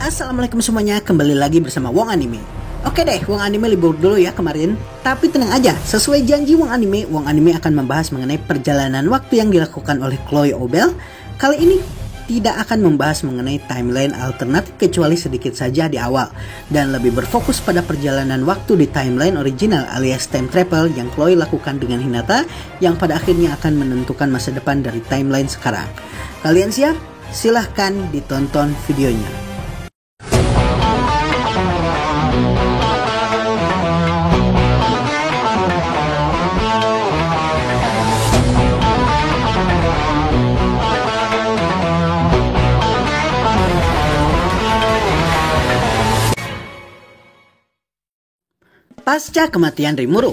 Assalamualaikum semuanya, kembali lagi bersama Wong Anime. Oke deh, Wong Anime libur dulu ya kemarin. Tapi tenang aja, sesuai janji Wong Anime akan membahas mengenai perjalanan waktu yang dilakukan oleh Chloe Obel. Kali ini tidak akan membahas mengenai timeline alternatif kecuali sedikit saja di awal, dan lebih berfokus pada perjalanan waktu di timeline original alias time travel yang Chloe lakukan dengan Hinata, yang pada akhirnya akan menentukan masa depan dari timeline sekarang. Kalian siap? Silahkan ditonton videonya. Pasca kematian Rimuru.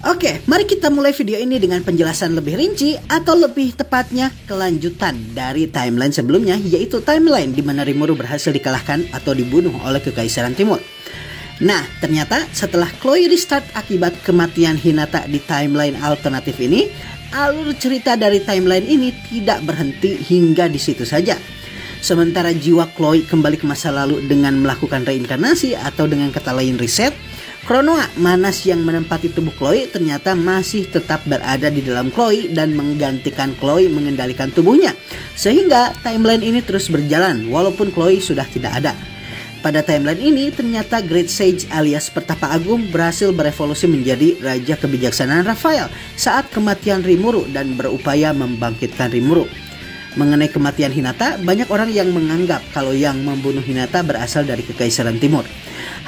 Oke, mari kita mulai video ini dengan penjelasan lebih rinci, atau lebih tepatnya kelanjutan dari timeline sebelumnya, yaitu timeline di mana Rimuru berhasil dikalahkan atau dibunuh oleh Kekaisaran Timur. Nah, ternyata setelah Chloe restart akibat kematian Hinata di timeline alternatif ini, alur cerita dari timeline ini tidak berhenti hingga di situ saja. Sementara jiwa Chloe kembali ke masa lalu dengan melakukan reinkarnasi atau dengan kata lain reset, Chronoa, manas yang menempati tubuh Chloe ternyata masih tetap berada di dalam Chloe dan menggantikan Chloe mengendalikan tubuhnya. Sehingga timeline ini terus berjalan walaupun Chloe sudah tidak ada. Pada timeline ini ternyata Great Sage alias Pertapa Agung berhasil berevolusi menjadi Raja Kebijaksanaan Raphael saat kematian Rimuru dan berupaya membangkitkan Rimuru. Mengenai kematian Hinata, banyak orang yang menganggap kalau yang membunuh Hinata berasal dari Kekaisaran Timur.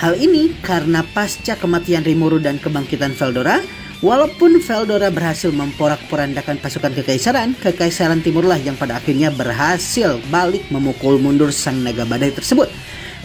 Hal ini karena pasca kematian Rimuru dan kebangkitan Veldora, walaupun Veldora berhasil memporak-porandakan pasukan Kekaisaran, Kekaisaran Timurlah yang pada akhirnya berhasil balik memukul mundur sang naga badai tersebut.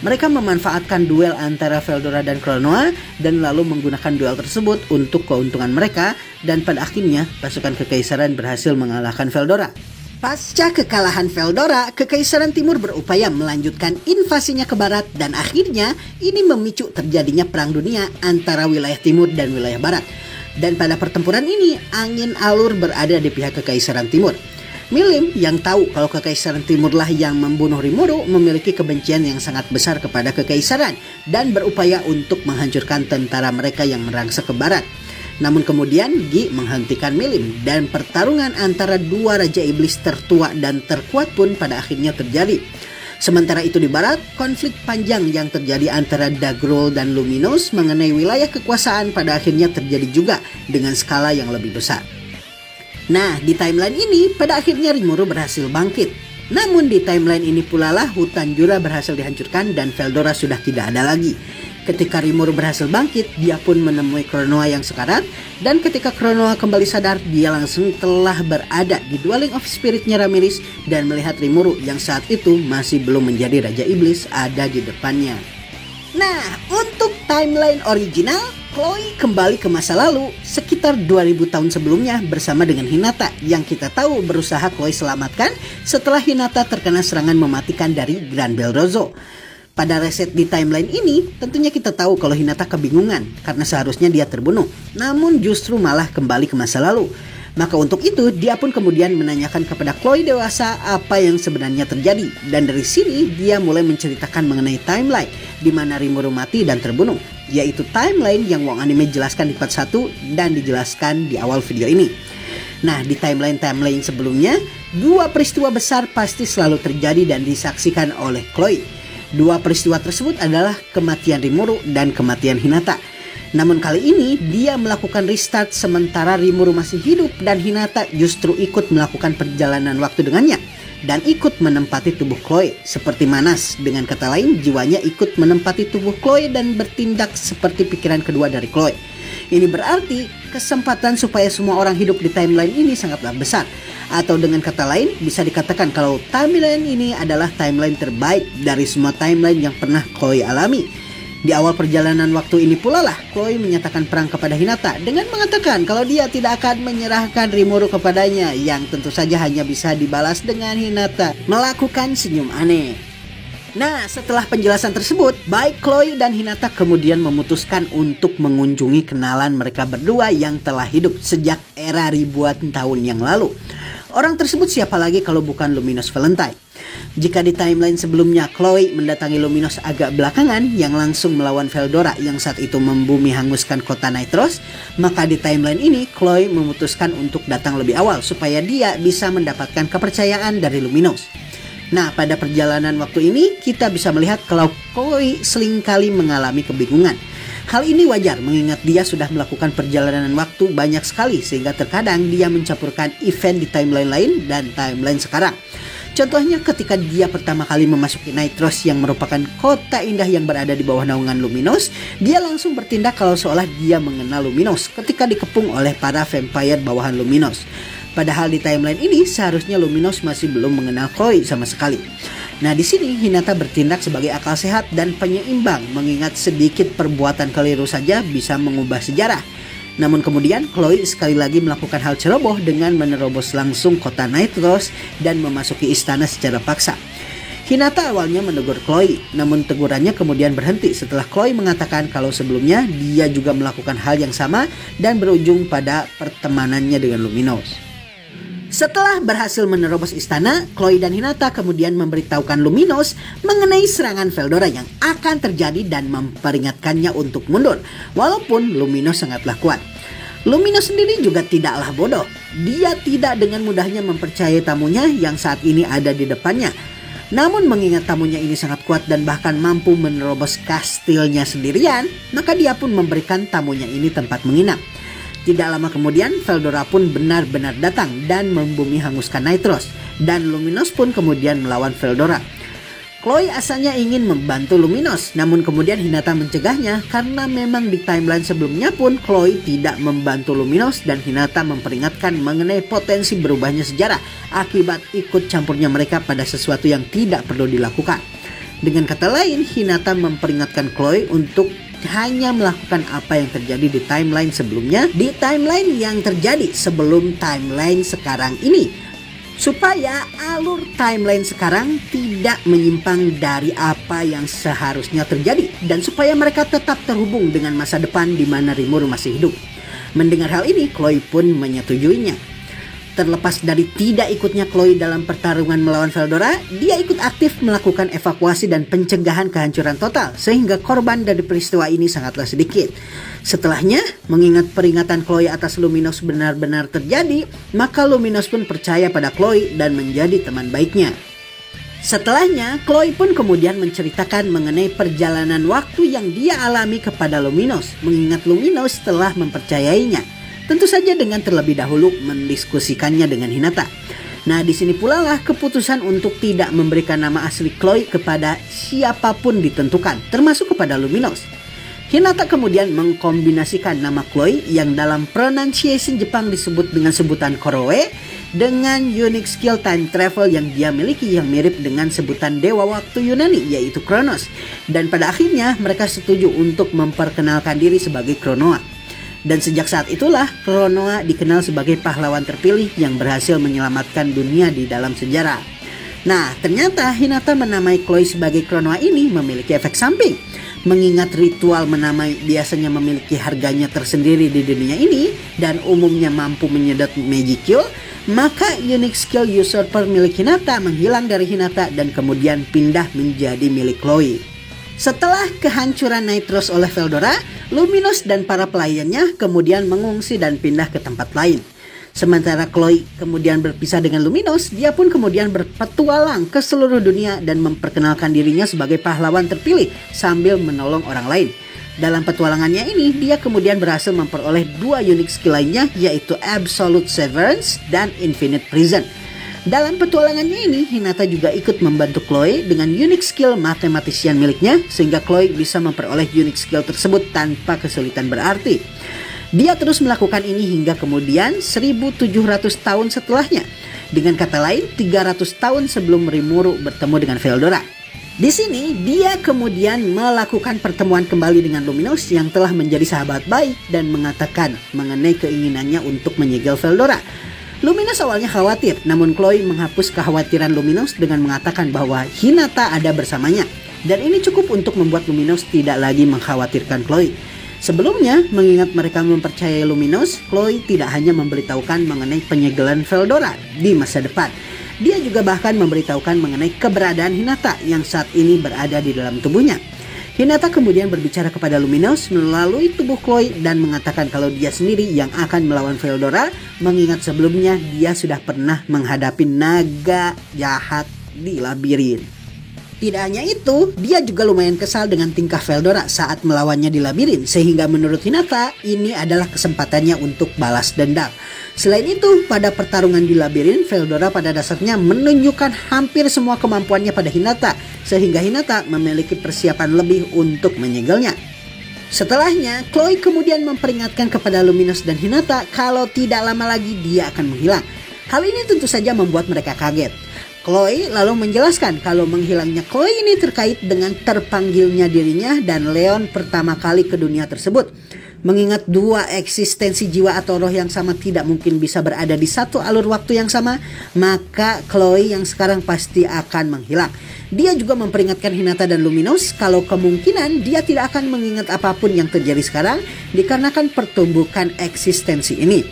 Mereka memanfaatkan duel antara Veldora dan Chronoa dan lalu menggunakan duel tersebut untuk keuntungan mereka, dan pada akhirnya pasukan Kekaisaran berhasil mengalahkan Veldora. Pasca kekalahan Veldora, Kekaisaran Timur berupaya melanjutkan invasinya ke barat dan akhirnya ini memicu terjadinya perang dunia antara wilayah timur dan wilayah barat. Dan pada pertempuran ini, angin alur berada di pihak Kekaisaran Timur. Milim yang tahu kalau Kekaisaran Timurlah yang membunuh Rimuru memiliki kebencian yang sangat besar kepada Kekaisaran dan berupaya untuk menghancurkan tentara mereka yang merangsek ke barat. Namun kemudian Gi menghentikan Milim dan pertarungan antara dua Raja Iblis tertua dan terkuat pun pada akhirnya terjadi. Sementara itu di barat, konflik panjang yang terjadi antara Dagrol dan Luminous mengenai wilayah kekuasaan pada akhirnya terjadi juga dengan skala yang lebih besar. Nah, di timeline ini pada akhirnya Rimuru berhasil bangkit. Namun di timeline ini pula lah hutan Jura berhasil dihancurkan dan Veldora sudah tidak ada lagi. Ketika Rimuru berhasil bangkit, dia pun menemui Chronoa yang sekarat, dan ketika Chronoa kembali sadar, dia langsung telah berada di Dwelling of Spirit-nya Ramiris dan melihat Rimuru yang saat itu masih belum menjadi Raja Iblis ada di depannya. Nah, untuk timeline original, Chloe kembali ke masa lalu sekitar 2000 tahun sebelumnya bersama dengan Hinata yang kita tahu berusaha Chloe selamatkan setelah Hinata terkena serangan mematikan dari Gran Bel Rozo. Pada reset di timeline ini, tentunya kita tahu kalau Hinata kebingungan karena seharusnya dia terbunuh, namun justru malah kembali ke masa lalu. Maka untuk itu, dia pun kemudian menanyakan kepada Chloe dewasa apa yang sebenarnya terjadi. Dan dari sini, dia mulai menceritakan mengenai timeline di mana Rimuru mati dan terbunuh, yaitu timeline yang Wong Anime jelaskan di part 1 dan dijelaskan di awal video ini. Nah, di timeline sebelumnya, dua peristiwa besar pasti selalu terjadi dan disaksikan oleh Chloe. Dua peristiwa tersebut adalah kematian Rimuru dan kematian Hinata. Namun kali ini dia melakukan restart sementara Rimuru masih hidup dan Hinata justru ikut melakukan perjalanan waktu dengannya dan ikut menempati tubuh Chloe. Seperti Manas, dengan kata lain jiwanya ikut menempati tubuh Chloe dan bertindak seperti pikiran kedua dari Chloe. Ini berarti kesempatan supaya semua orang hidup di timeline ini sangatlah besar. Atau dengan kata lain bisa dikatakan kalau timeline ini adalah timeline terbaik dari semua timeline yang pernah Chloe alami. Di awal perjalanan waktu ini pula lah Chloe menyatakan perang kepada Hinata dengan mengatakan kalau dia tidak akan menyerahkan Rimuru kepadanya, yang tentu saja hanya bisa dibalas dengan Hinata melakukan senyum aneh. Nah, setelah penjelasan tersebut, baik Chloe dan Hinata kemudian memutuskan untuk mengunjungi kenalan mereka berdua yang telah hidup sejak era ribuan tahun yang lalu. Orang tersebut siapa lagi kalau bukan Luminous Valentine. Jika di timeline sebelumnya Chloe mendatangi Luminos agak belakangan yang langsung melawan Veldora yang saat itu membumi hanguskan kota Nitros, maka di timeline ini Chloe memutuskan untuk datang lebih awal supaya dia bisa mendapatkan kepercayaan dari Luminos. Nah, pada perjalanan waktu ini kita bisa melihat kalau Chloe seringkali mengalami kebingungan. Hal ini wajar mengingat dia sudah melakukan perjalanan waktu banyak sekali sehingga terkadang dia mencampurkan event di timeline lain dan timeline sekarang. Contohnya ketika dia pertama kali memasuki Nitros yang merupakan kota indah yang berada di bawah naungan Luminos, dia langsung bertindak kalau seolah dia mengenal Luminos ketika dikepung oleh para vampire bawahan Luminos. Padahal di timeline ini seharusnya Luminos masih belum mengenal Chloe sama sekali. Nah, di sini Hinata bertindak sebagai akal sehat dan penyeimbang mengingat sedikit perbuatan keliru saja bisa mengubah sejarah. Namun kemudian Chloe sekali lagi melakukan hal ceroboh dengan menerobos langsung kota Nitros dan memasuki istana secara paksa. Hinata awalnya menegur Chloe, namun tegurannya kemudian berhenti setelah Chloe mengatakan kalau sebelumnya dia juga melakukan hal yang sama dan berujung pada pertemanannya dengan Luminos. Setelah berhasil menerobos istana, Chloe dan Hinata kemudian memberitahukan Luminos mengenai serangan Veldora yang akan terjadi dan memperingatkannya untuk mundur, walaupun Luminos sangatlah kuat. Luminos sendiri juga tidaklah bodoh. Dia tidak dengan mudahnya mempercayai tamunya yang saat ini ada di depannya. Namun mengingat tamunya ini sangat kuat dan bahkan mampu menerobos kastilnya sendirian, maka dia pun memberikan tamunya ini tempat menginap. Tidak lama kemudian, Veldora pun benar-benar datang dan membumi hanguskan Nitros. Dan Luminos pun kemudian melawan Veldora. Chloe asalnya ingin membantu Luminos, namun kemudian Hinata mencegahnya karena memang di timeline sebelumnya pun Chloe tidak membantu Luminos dan Hinata memperingatkan mengenai potensi berubahnya sejarah akibat ikut campurnya mereka pada sesuatu yang tidak perlu dilakukan. Dengan kata lain, Hinata memperingatkan Chloe untuk hanya melakukan apa yang terjadi di timeline sebelumnya, di timeline yang terjadi sebelum timeline sekarang ini, supaya alur timeline sekarang tidak menyimpang dari apa yang seharusnya terjadi dan supaya mereka tetap terhubung dengan masa depan di mana Rimuru masih hidup. Mendengar hal ini, Chloe pun menyetujuinya. Terlepas dari tidak ikutnya Chloe dalam pertarungan melawan Veldora, dia ikut aktif melakukan evakuasi dan pencegahan kehancuran total, sehingga korban dari peristiwa ini sangatlah sedikit. Setelahnya, mengingat peringatan Chloe atas Luminos benar-benar terjadi, maka Luminos pun percaya pada Chloe dan menjadi teman baiknya. Setelahnya, Chloe pun kemudian menceritakan mengenai perjalanan waktu yang dia alami kepada Luminos, mengingat Luminos telah mempercayainya. Tentu saja dengan terlebih dahulu mendiskusikannya dengan Hinata. Nah, di sini pula lah keputusan untuk tidak memberikan nama asli Chloe kepada siapapun ditentukan, termasuk kepada Luminos. Hinata kemudian mengkombinasikan nama Chloe yang dalam pronunciation Jepang disebut dengan sebutan Koroe dengan unique skill time travel yang dia miliki yang mirip dengan sebutan dewa waktu Yunani yaitu Kronos. Dan pada akhirnya mereka setuju untuk memperkenalkan diri sebagai Kronoa. Dan sejak saat itulah Kronoa dikenal sebagai pahlawan terpilih yang berhasil menyelamatkan dunia di dalam sejarah. Nah, ternyata Hinata menamai Chloe sebagai Kronoa ini memiliki efek samping. Mengingat ritual menamai biasanya memiliki harganya tersendiri di dunia ini dan umumnya mampu menyedot Magicule, maka unique skill usurper milik Hinata menghilang dari Hinata dan kemudian pindah menjadi milik Chloe. Setelah kehancuran Nitros oleh Veldora, Luminos dan para pelayannya kemudian mengungsi dan pindah ke tempat lain. Sementara Chloe kemudian berpisah dengan Luminos, dia pun kemudian berpetualang ke seluruh dunia dan memperkenalkan dirinya sebagai pahlawan terpilih sambil menolong orang lain. Dalam petualangannya ini, dia kemudian berhasil memperoleh 2 unique skill lainnya yaitu Absolute Severance dan Infinite Prison. Dalam petualangannya ini, Hinata juga ikut membantu Chloe dengan unique skill mathematician miliknya sehingga Chloe bisa memperoleh unique skill tersebut tanpa kesulitan berarti. Dia terus melakukan ini hingga kemudian 1700 tahun setelahnya. Dengan kata lain, 300 tahun sebelum Rimuru bertemu dengan Veldora. Di sini, dia kemudian melakukan pertemuan kembali dengan Luminos yang telah menjadi sahabat baik dan mengatakan mengenai keinginannya untuk menyegel Veldora. Luminos awalnya khawatir, namun Chloe menghapus kekhawatiran Luminos dengan mengatakan bahwa Hinata ada bersamanya. Dan ini cukup untuk membuat Luminos tidak lagi mengkhawatirkan Chloe. Sebelumnya, mengingat mereka mempercayai Luminos, Chloe tidak hanya memberitahukan mengenai penyegelan Veldora di masa depan. Dia juga bahkan memberitahukan mengenai keberadaan Hinata yang saat ini berada di dalam tubuhnya. Hinata kemudian berbicara kepada Luminous melalui tubuh Chloe dan mengatakan kalau dia sendiri yang akan melawan Veldora, mengingat sebelumnya dia sudah pernah menghadapi naga jahat di labirin. Tidak hanya itu, dia juga lumayan kesal dengan tingkah Veldora saat melawannya di labirin, sehingga menurut Hinata ini adalah kesempatannya untuk balas dendam. Selain itu, pada pertarungan di labirin, Veldora pada dasarnya menunjukkan hampir semua kemampuannya pada Hinata, sehingga Hinata memiliki persiapan lebih untuk menyegelnya. Setelahnya, Chloe kemudian memperingatkan kepada Luminous dan Hinata kalau tidak lama lagi dia akan menghilang. Hal ini tentu saja membuat mereka kaget. Chloe lalu menjelaskan kalau menghilangnya Chloe ini terkait dengan terpanggilnya dirinya dan Leon pertama kali ke dunia tersebut. Mengingat dua eksistensi jiwa atau roh yang sama tidak mungkin bisa berada di satu alur waktu yang sama, maka Chloe yang sekarang pasti akan menghilang. Dia juga memperingatkan Hinata dan Luminous kalau kemungkinan dia tidak akan mengingat apapun yang terjadi sekarang dikarenakan pertumbukan eksistensi ini.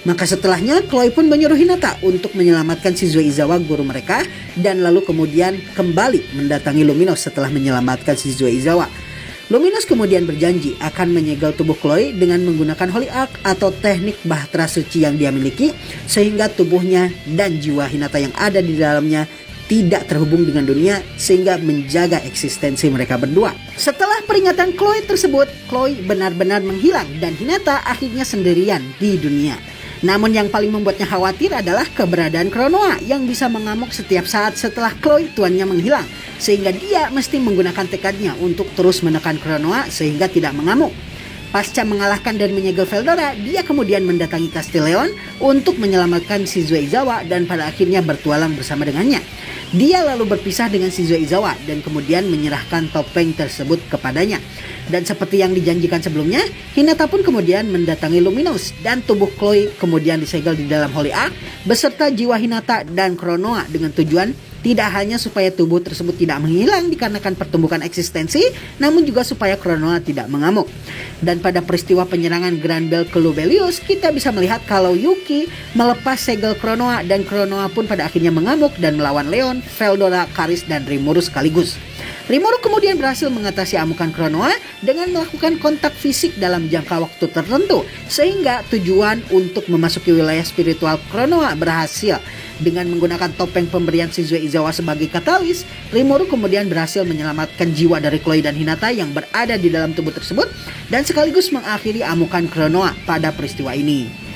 Maka setelahnya Chloe pun menyuruh Hinata untuk menyelamatkan Shizue Izawa, guru mereka, dan lalu kemudian kembali mendatangi Luminous setelah menyelamatkan Shizue Izawa. Luminous kemudian berjanji akan menyegel tubuh Chloe dengan menggunakan Holy Arc atau teknik bahtera suci yang dia miliki, sehingga tubuhnya dan jiwa Hinata yang ada di dalamnya tidak terhubung dengan dunia, sehingga menjaga eksistensi mereka berdua. Setelah peringatan Chloe tersebut, Chloe benar-benar menghilang dan Hinata akhirnya sendirian di dunia. Namun yang paling membuatnya khawatir adalah keberadaan Chronoa yang bisa mengamuk setiap saat setelah Chloe tuannya menghilang, sehingga dia mesti menggunakan tekadnya untuk terus menekan Chronoa sehingga tidak mengamuk. Pasca mengalahkan dan menyegel Veldora, dia kemudian mendatangi Kastil Leon untuk menyelamatkan Shizue Izawa dan pada akhirnya bertualang bersama dengannya. Dia lalu berpisah dengan Shizue Izawa dan kemudian menyerahkan topeng tersebut kepadanya. Dan seperti yang dijanjikan sebelumnya, Hinata pun kemudian mendatangi Luminous dan tubuh Chloe kemudian disegel di dalam Holy Arc beserta jiwa Hinata dan Chronoa dengan tujuan tidak hanya supaya tubuh tersebut tidak menghilang dikarenakan pertumbukan eksistensi, namun juga supaya Chronoa tidak mengamuk. Dan pada peristiwa penyerangan Grand Bell ke Lubelius, kita bisa melihat kalau Yuki melepas segel Chronoa dan Chronoa pun pada akhirnya mengamuk dan melawan Leon, Veldora, Karis, dan Rimuru sekaligus. Rimuru kemudian berhasil mengatasi amukan Chronoa dengan melakukan kontak fisik dalam jangka waktu tertentu, sehingga tujuan untuk memasuki wilayah spiritual Chronoa berhasil. Dengan menggunakan topeng pemberian Shizue Izawa sebagai katalis, Rimuru kemudian berhasil menyelamatkan jiwa dari Chloe dan Hinata yang berada di dalam tubuh tersebut dan sekaligus mengakhiri amukan Chronoa pada peristiwa ini.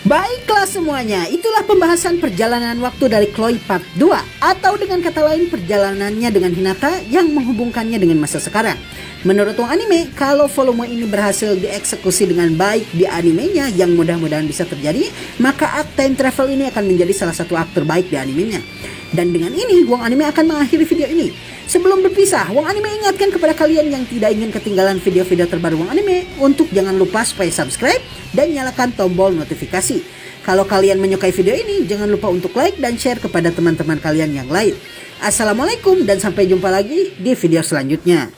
Baiklah semuanya, itulah pembahasan perjalanan waktu dari Chloe part 2, atau dengan kata lain perjalanannya dengan Hinata yang menghubungkannya dengan masa sekarang. Menurut Wong Anime, kalau volume ini berhasil dieksekusi dengan baik di animenya yang mudah-mudahan bisa terjadi, maka arc time travel ini akan menjadi salah satu arc terbaik di animenya. Dan dengan ini, Wong Anime akan mengakhiri video ini. Sebelum berpisah, Wong Anime ingatkan kepada kalian yang tidak ingin ketinggalan video-video terbaru Wong Anime untuk jangan lupa supaya subscribe dan nyalakan tombol notifikasi. Kalau kalian menyukai video ini, jangan lupa untuk like dan share kepada teman-teman kalian yang lain. Assalamualaikum dan sampai jumpa lagi di video selanjutnya.